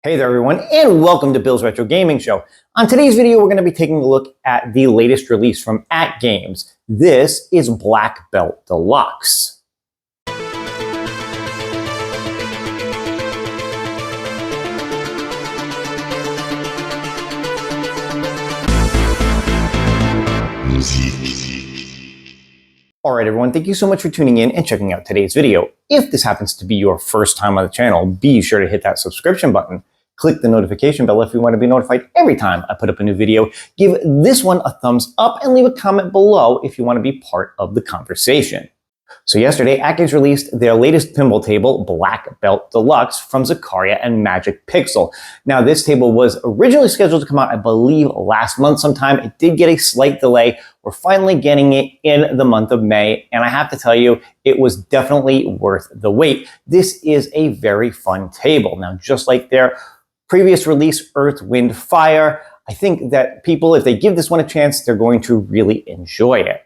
Hey there everyone, and welcome to Bill's Retro Gaming Show. On today's video, we're going to be taking a look at the latest release from AtGames. This is Blackbelt Deluxe. Alright everyone, thank you so much for tuning in and checking out today's video. If this happens to be your first time on the channel, be sure to hit that subscription button. Click the notification bell if you want to be notified every time I put up a new video. Give this one a thumbs up and leave a comment below if you want to be part of the conversation. So yesterday, AtGames released their latest pinball table, Blackbelt Deluxe, from Zaccaria and Magic Pixel. Now, this table was originally scheduled to come out, I believe, last month sometime. It did get a slight delay. We're finally getting it in the month of May, and I have to tell you, it was definitely worth the wait. This is a very fun table. Now, just like their previous release, Earth, Wind, Fire, I think that people, if they give this one a chance, they're going to really enjoy it.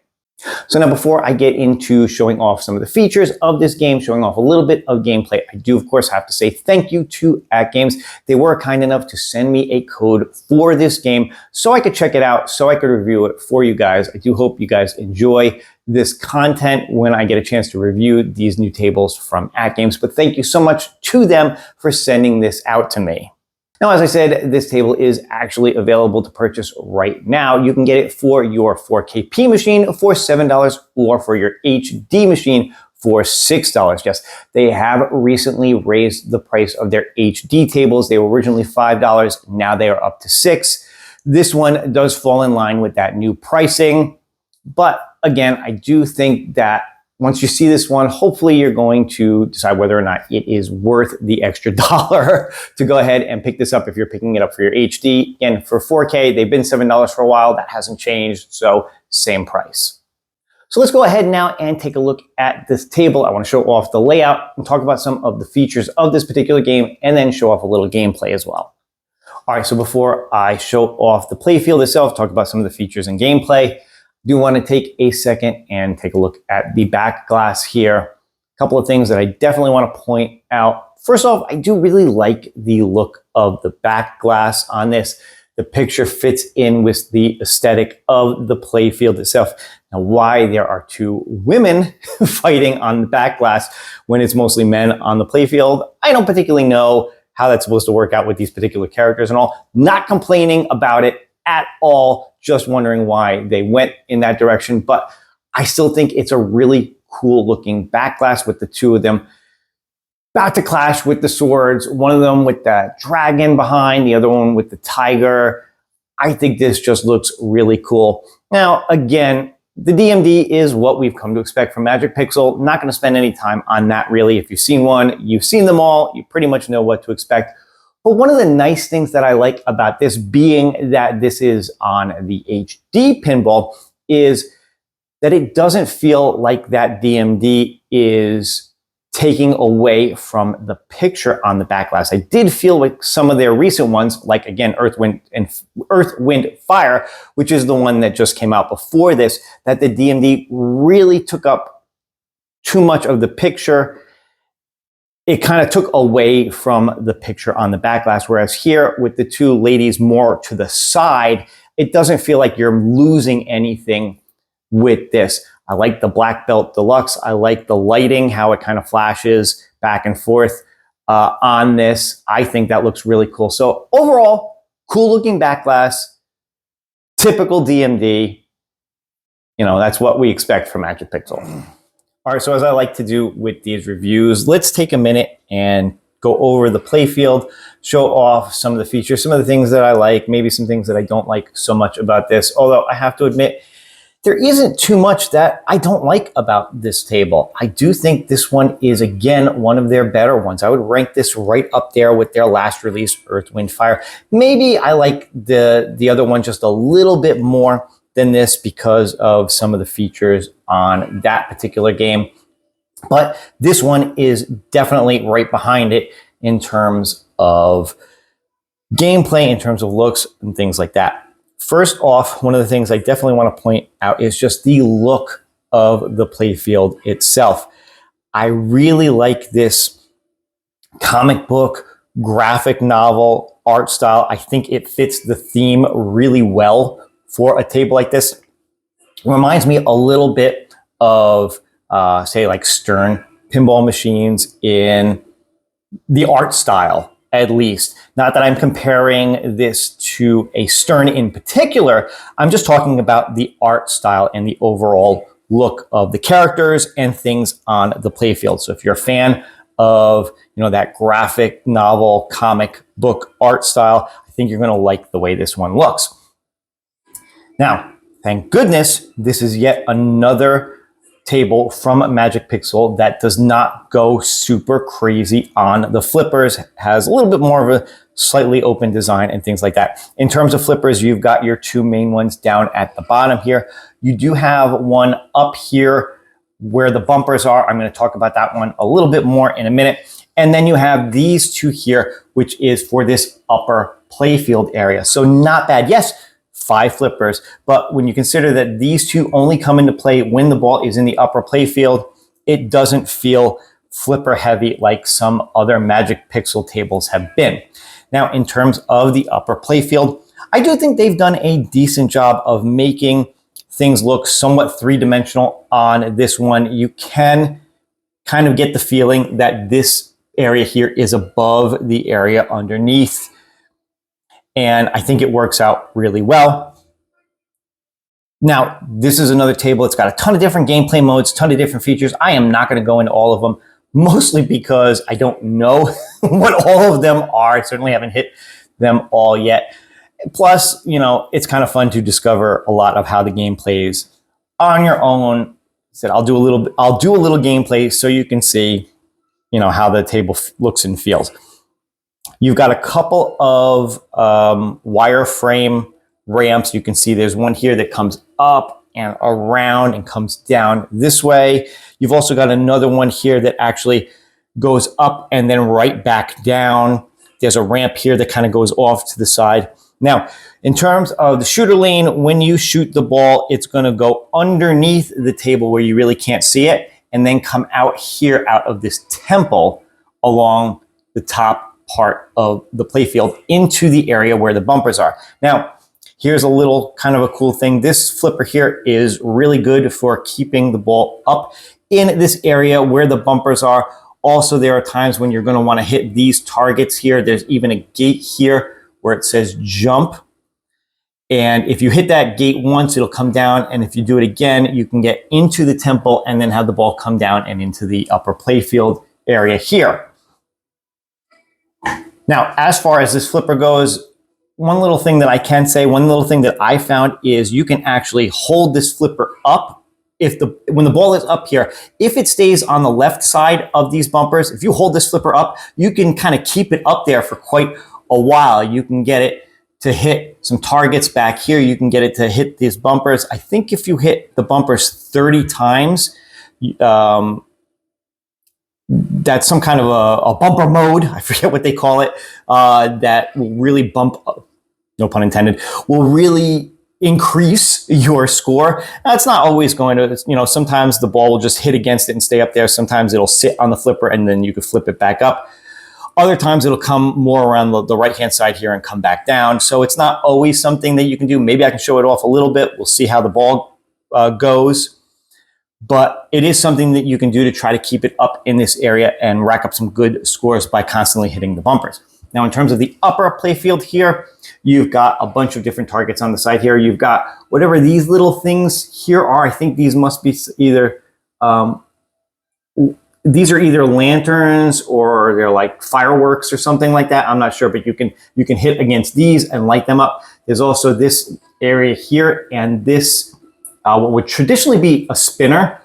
So now before I get into showing off some of the features of this game, showing off a little bit of gameplay, I do of course have to say thank you to AtGames. They were kind enough to send me a code for this game so I could check it out, so I could review it for you guys. I do hope you guys enjoy this content when I get a chance to review these new tables from AtGames, but thank you so much to them for sending this out to me. Now, as I said, this table is actually available to purchase right now. You can get it for your 4KP machine for $7 or for your HD machine for $6. Yes, they have recently raised the price of their HD tables. They were originally $5. Now they are up to $6. This one does fall in line with that new pricing. But again, I do think that once you see this one, hopefully you're going to decide whether or not it is worth the extra dollar to go ahead and pick this up if you're picking it up for your HD. Again, for 4K, they've been $7 for a while. That hasn't changed, so same price. So let's go ahead now and take a look at this table. I want to show off the layout and talk about some of the features of this particular game and then show off a little gameplay as well. All right, so before I show off the playfield itself, talk about some of the features and gameplay, do want to take a second and take a look at the back glass here. A couple of things that I definitely want to point out. First off, I do really like the look of the back glass on this. The picture fits in with the aesthetic of the playfield itself. Now, why there are two women fighting on the back glass when it's mostly men on the playfield, I don't particularly know how that's supposed to work out with these particular characters and all. Not complaining about it at all, just wondering why they went in that direction. But I still think it's a really cool looking back glass with the two of them about to clash with the swords. One of them with that dragon behind, the other one with the tiger. I think this just looks really cool. Now, again, the DMD is what we've come to expect from Magic Pixel. Not going to spend any time on that really. If you've seen one, you've seen them all. You pretty much know what to expect. But one of the nice things that I like about this, being that this is on the HD pinball, is that it doesn't feel like that DMD is taking away from the picture on the back glass. I did feel like some of their recent ones, like again, Earth, Wind, Fire, which is the one that just came out before this, that the DMD really took up too much of the picture. It kind of took away from the picture on the back glass, whereas here with the two ladies more to the side, it doesn't feel like you're losing anything with this. I like the Blackbelt Deluxe. I like the lighting, how it kind of flashes back and forth on this. I think that looks really cool. So overall, cool looking back glass, typical DMD. You know, that's what we expect from Magic Pixel. All right, so as I like to do with these reviews, let's take a minute and go over the playfield, show off some of the features, some of the things that I like, maybe some things that I don't like so much about this. Although I have to admit, there isn't too much that I don't like about this table. I do think this one is, again, one of their better ones. I would rank this right up there with their last release, Earth, Wind, Fire. Maybe I like the other one just a little bit more than this because of some of the features on that particular game. But this one is definitely right behind it in terms of gameplay, in terms of looks and things like that. First off, one of the things I definitely want to point out is just the look of the playfield itself. I really like this comic book graphic novel art style. I think it fits the theme really well for a table like this. It reminds me a little bit of, say, like Stern pinball machines in the art style, at least. Not that I'm comparing this to a Stern in particular. I'm just talking about the art style and the overall look of the characters and things on the playfield. So if you're a fan of, that graphic novel comic book art style, I think you're going to like the way this one looks. Now, thank goodness, this is yet another table from Magic Pixel that does not go super crazy on the flippers, has a little bit more of a slightly open design and things like that. In terms of flippers, you've got your two main ones down at the bottom here. You do have one up here where the bumpers are. I'm going to talk about that one a little bit more in a minute. And then you have these two here, which is for this upper playfield area. So not bad. Yes, 5 flippers, but when you consider that these two only come into play when the ball is in the upper playfield, it doesn't feel flipper heavy like some other Magic Pixel tables have been. Now, in terms of the upper playfield, I do think they've done a decent job of making things look somewhat three-dimensional on this one. You can kind of get the feeling that this area here is above the area underneath. And I think it works out really well. Now, this is another table. It's got a ton of different gameplay modes, ton of different features. I am not going to go into all of them, mostly because I don't know what all of them are. I certainly haven't hit them all yet. Plus, it's kind of fun to discover a lot of how the game plays on your own. So I'll do a little gameplay so you can see, how the table looks and feels. You've got a couple of wireframe ramps. You can see there's one here that comes up and around and comes down this way. You've also got another one here that actually goes up and then right back down. There's a ramp here that kind of goes off to the side. Now, in terms of the shooter lane, when you shoot the ball, it's going to go underneath the table where you really can't see it, and then come out here out of this temple along the top part of the playfield into the area where the bumpers are. Now, here's a little kind of a cool thing. This flipper here is really good for keeping the ball up in this area where the bumpers are. Also, there are times when you're going to want to hit these targets here. There's even a gate here where it says jump. And if you hit that gate once, it'll come down. And if you do it again, you can get into the temple and then have the ball come down and into the upper playfield area here. Now, as far as this flipper goes, one little thing that I can say, one little thing that I found is you can actually hold this flipper up when the ball is up here. If it stays on the left side of these bumpers, if you hold this flipper up, you can kind of keep it up there for quite a while. You can get it to hit some targets back here. You can get it to hit these bumpers. I think if you hit the bumpers 30 times, that's some kind of a bumper mode. I forget what they call it. That will really bump, no pun intended, will really increase your score. Now, it's not always going to, sometimes the ball will just hit against it and stay up there. Sometimes it'll sit on the flipper and then you can flip it back up. Other times it'll come more around the right-hand side here and come back down. So it's not always something that you can do. Maybe I can show it off a little bit. We'll see how the ball goes. But it is something that you can do to try to keep it up in this area and rack up some good scores by constantly hitting the bumpers. Now, in terms of the upper playfield here, you've got a bunch of different targets on the side here. You've got whatever these little things here are. I think these must be either... these are either lanterns or they're like fireworks or something like that. I'm not sure, but you can hit against these and light them up. There's also this area here, and this, what would traditionally be a spinner,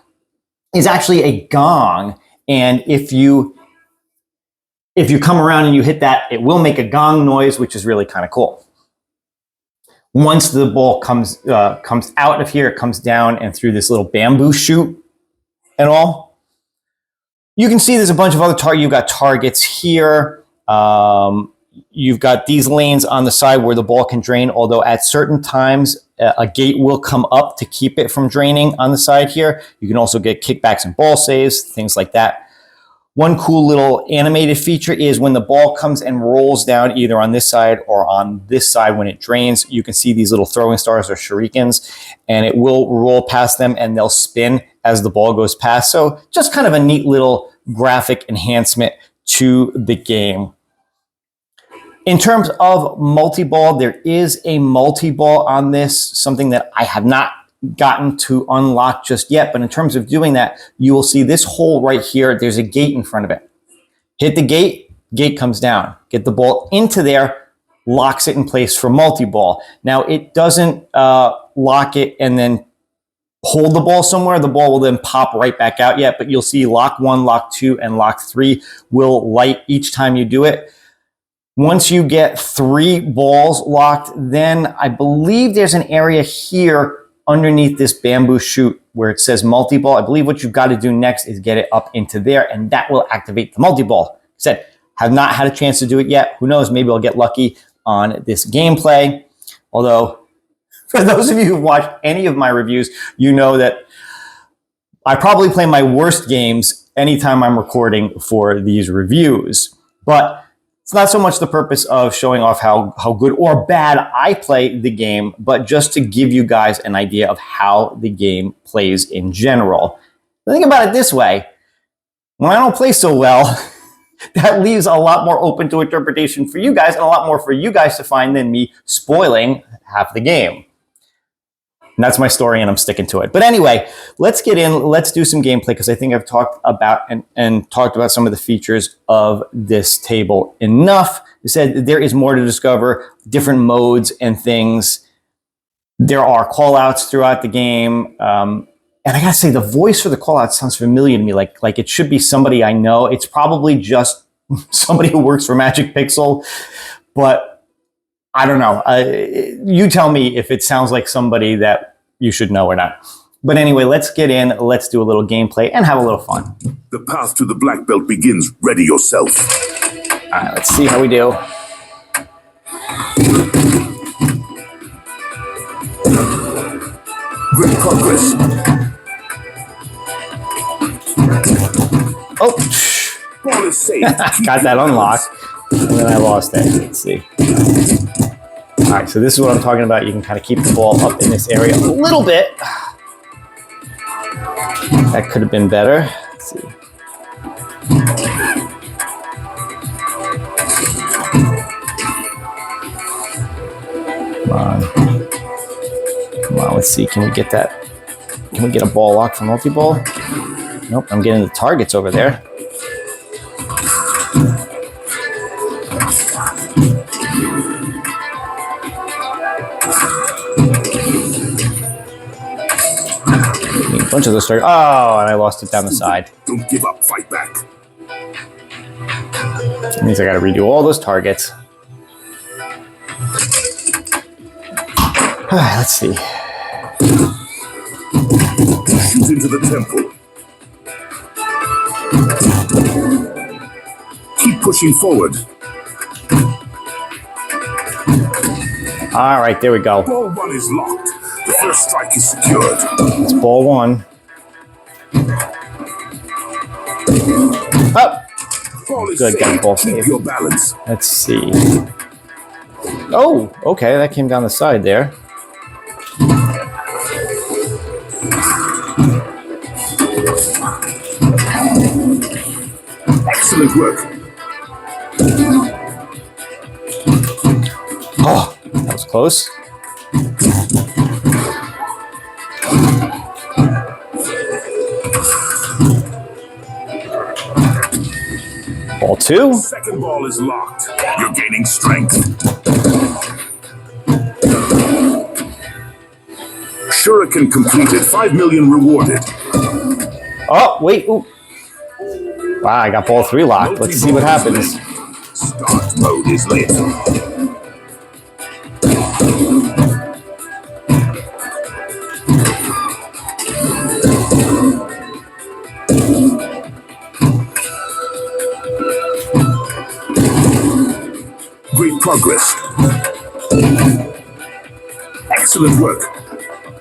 is actually a gong. And if you come around and you hit that, it will make a gong noise, which is really kind of cool. Once the ball comes out of here, it comes down and through this little bamboo chute and all. You can see there's a bunch of other targets. You've got targets here. You've got these lanes on the side where the ball can drain, although at certain times a gate will come up to keep it from draining on the side here. You can also get kickbacks and ball saves, things like that. One cool little animated feature is when the ball comes and rolls down either on this side or on this side when it drains, you can see these little throwing stars or shurikens, and it will roll past them and they'll spin as the ball goes past. So just kind of a neat little graphic enhancement to the game. In terms of multi-ball, there is a multi-ball on this, something that I have not gotten to unlock just yet, but in terms of doing that, you will see this hole right here. There's a gate in front of it. Hit the gate, gate comes down. Get the ball into there, locks it in place for multi-ball. Now, it doesn't lock it and then hold the ball somewhere. The ball will then pop right back out yet, but you'll see lock 1, lock 2, and lock 3 will light each time you do it. Once you get 3 balls locked, then I believe there's an area here underneath this bamboo shoot where it says multi-ball. I believe what you've got to do next is get it up into there, and that will activate the multi-ball. I said, have not had a chance to do it yet. Who knows? Maybe I'll get lucky on this gameplay. Although, for those of you who've watched any of my reviews, you know that I probably play my worst games anytime I'm recording for these reviews. But it's not so much the purpose of showing off how good or bad I play the game, but just to give you guys an idea of how the game plays in general. Think about it this way. When I don't play so well, that leaves a lot more open to interpretation for you guys and a lot more for you guys to find than me spoiling half the game. And that's my story, and I'm sticking to it. But anyway, let's get in. Let's do some gameplay, because I think I've talked about and talked about some of the features of this table enough. I said there is more to discover, different modes and things. There are call-outs throughout the game. And I gotta say, the voice for the call-out sounds familiar to me, like it should be somebody I know. It's probably just somebody who works for Magic Pixel, but I don't know. You tell me if it sounds like somebody that you should know or not. But anyway, let's get in. Let's do a little gameplay and have a little fun. The path to the black belt begins. Ready yourself. All right, let's see how we do. Great progress. Oh, Ball is safe. got that unlocked, and then I lost it. Let's see. All right, so this is what I'm talking about. You can kind of keep the ball up in this area a little bit. That could have been better. Let's see. Come on. Come on, let's see. Can we get that? Can we get a ball lock for multi-ball? Nope, I'm getting the targets over there. A bunch of those targets. Oh, and I lost it down the side. Don't give up, fight back. That means I got to redo all those targets. All right, let's see. Shoot into the temple. Keep pushing forward. All right, there we go. Ball 1 is locked. The first strike is secured. It's ball 1. Oh, Ball is good, got safe. ball Keep safe. your balance. Let's see. Oh, okay, that came down the side there. Excellent work. Oh, that was close. Ball 2. Second ball is locked. You're gaining strength. Shuriken completed. 5 million rewarded. Oh, wait. Ooh. Wow, I got ball 3 locked. Let's see what happens. Start mode is lit. Great progress. Excellent work.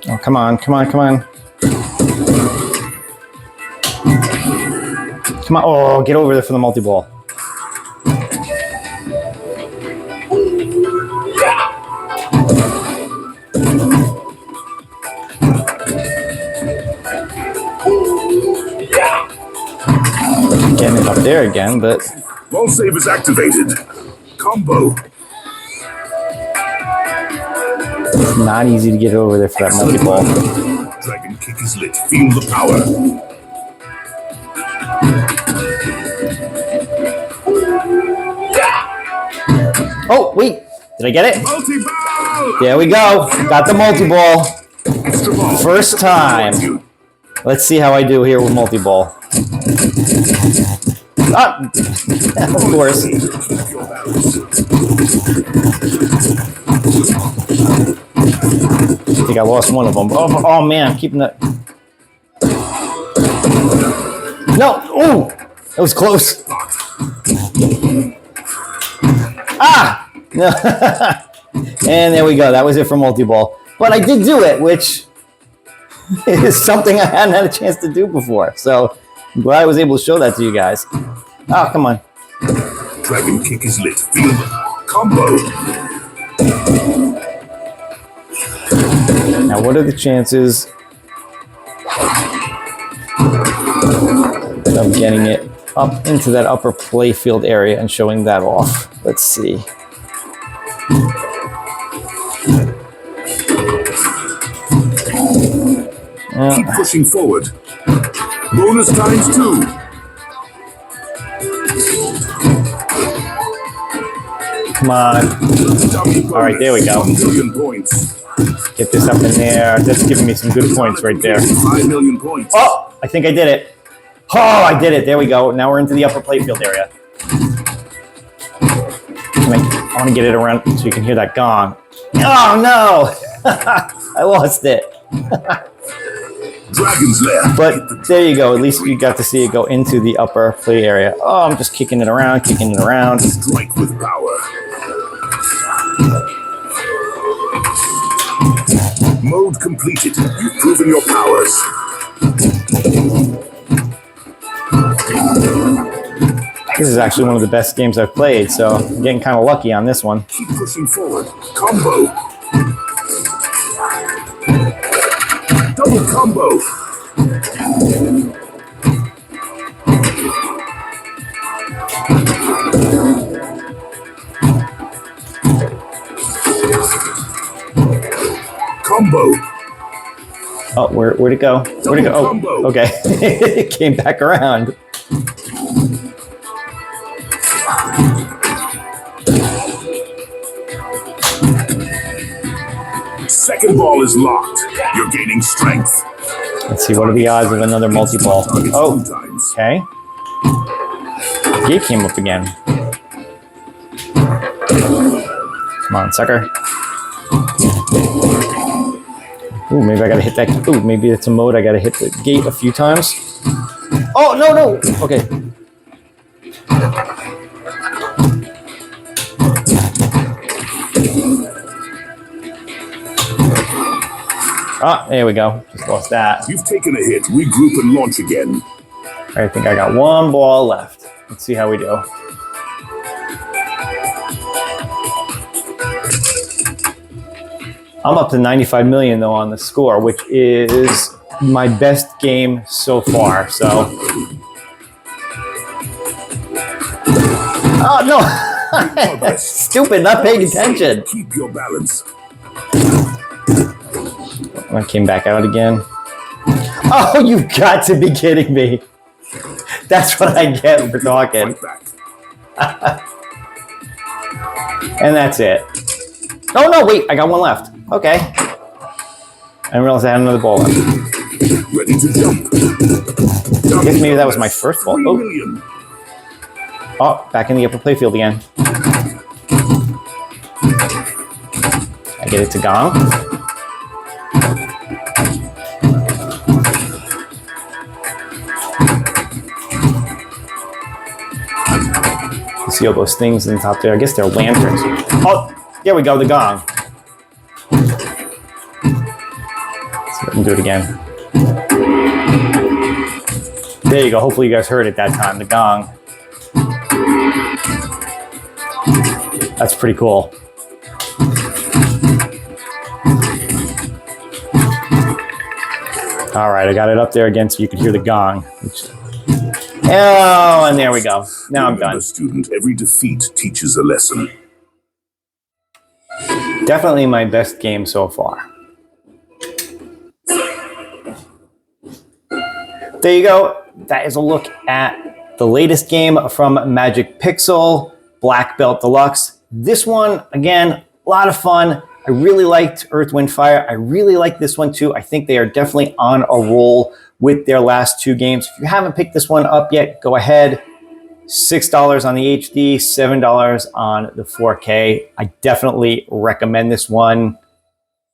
Oh, come on, come on, come on. Come on. Oh, get over there for the multi-ball. Getting it up there again, but... Ball save is activated. Combo. It's not easy to get over there for that multi-ball. Dragon kick is lit. Feel the power. Oh, wait. Did I get it? Multi-ball! There we go. Got the multi-ball. Extra ball. First time. Let's see how I do here with multi-ball. Ah, of course. I think I lost one of them. Oh man, I'm keeping that. No! Oh! That was close. Ah! No. And there we go. That was it for multi-ball. But I did do it, which is something I hadn't had a chance to do before. So I'm glad I was able to show that to you guys. Oh, come on. Dragon kick is lit. Feel the combo. Now, what are the chances of getting it up into that upper playfield area and showing that off? Let's see. Keep pushing forward. Bonus times 2. Come on. All right, there we go. 1 million points. Get this up in there. That's giving me some good points right there. 5 million points. Oh, I think I did it. Oh, I did it. There we go. Now we're into the upper playfield area. I want to get it around so you can hear that gong. Oh, no. I lost it. Dragon's Lair. But there you go. At least you got to see it go into the upper play area. Oh, I'm just kicking it around, kicking it around. Strike with power. Mode completed. You've proven your powers. This is actually one of the best games I've played, so I'm getting kind of lucky on this one. Keep pushing forward. Combo. Double combo. Combo. Oh, where'd it go? Where'd it go? Oh, okay. It came back around. Second ball is locked. You're gaining strength. Let's see, what are the odds of another multi-ball? Oh, okay. Gate came up again. Come on, sucker. Ooh, maybe I gotta hit that. Ooh, maybe it's a mode I gotta hit the gate a few times. Oh, no, no. Okay. Ah, there we go. Just lost that. You've taken a hit. Regroup and launch again. I think I got one ball left. Let's see how we do. I'm up to 95 million though on the score, which is my best game so far. So, oh no, stupid, not paying attention. Keep your balance. I came back out again. Oh, you've got to be kidding me. That's what I get for talking. And that's it. Oh, no, wait. I got one left. Okay. I didn't realize I had another ball left. Ready to jump. I guess maybe that was my first ball. Oh, back in the upper playfield again. I get it to gong. You see all those things in the top there? I guess they're lanterns. Oh, there we go, the gong. Let's see if I can do it again. There you go. Hopefully you guys heard it that time, the gong. That's pretty cool. All right, I got it up there again so you could hear the gong. Oh, and there we go. Now I'm done. Student, every defeat teaches a lesson. Definitely my best game so far. There you go. That is a look at the latest game from Magic Pixel, Blackbelt Deluxe. This one, again, a lot of fun. I really liked Earth, Wind, Fire. I really like this one too. I think they are definitely on a roll with their last two games. If you haven't picked this one up yet, go ahead. $6 on the HD, $7 on the 4K. I definitely recommend this one.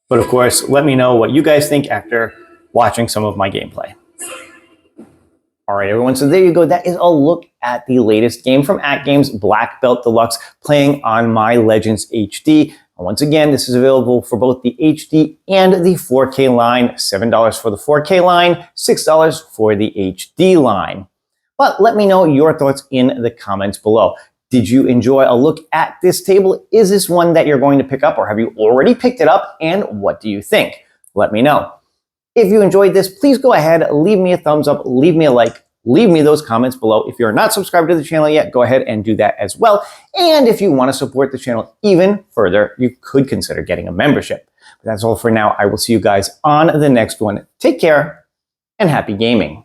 But of course, let me know what you guys think after watching some of my gameplay. All right, everyone, so there you go. That is a look at the latest game from AtGames, Blackbelt Deluxe, playing on my Legends HD. And once again, this is available for both the HD and the 4K line. $7 for the 4K line, $6 for the HD line. But let me know your thoughts in the comments below. Did you enjoy a look at this table? Is this one that you're going to pick up, or have you already picked it up? And what do you think? Let me know. If you enjoyed this, please go ahead, leave me a thumbs up, leave me a like, leave me those comments below. If you're not subscribed to the channel yet, go ahead and do that as well. And if you want to support the channel even further, you could consider getting a membership. But that's all for now. I will see you guys on the next one. Take care and happy gaming.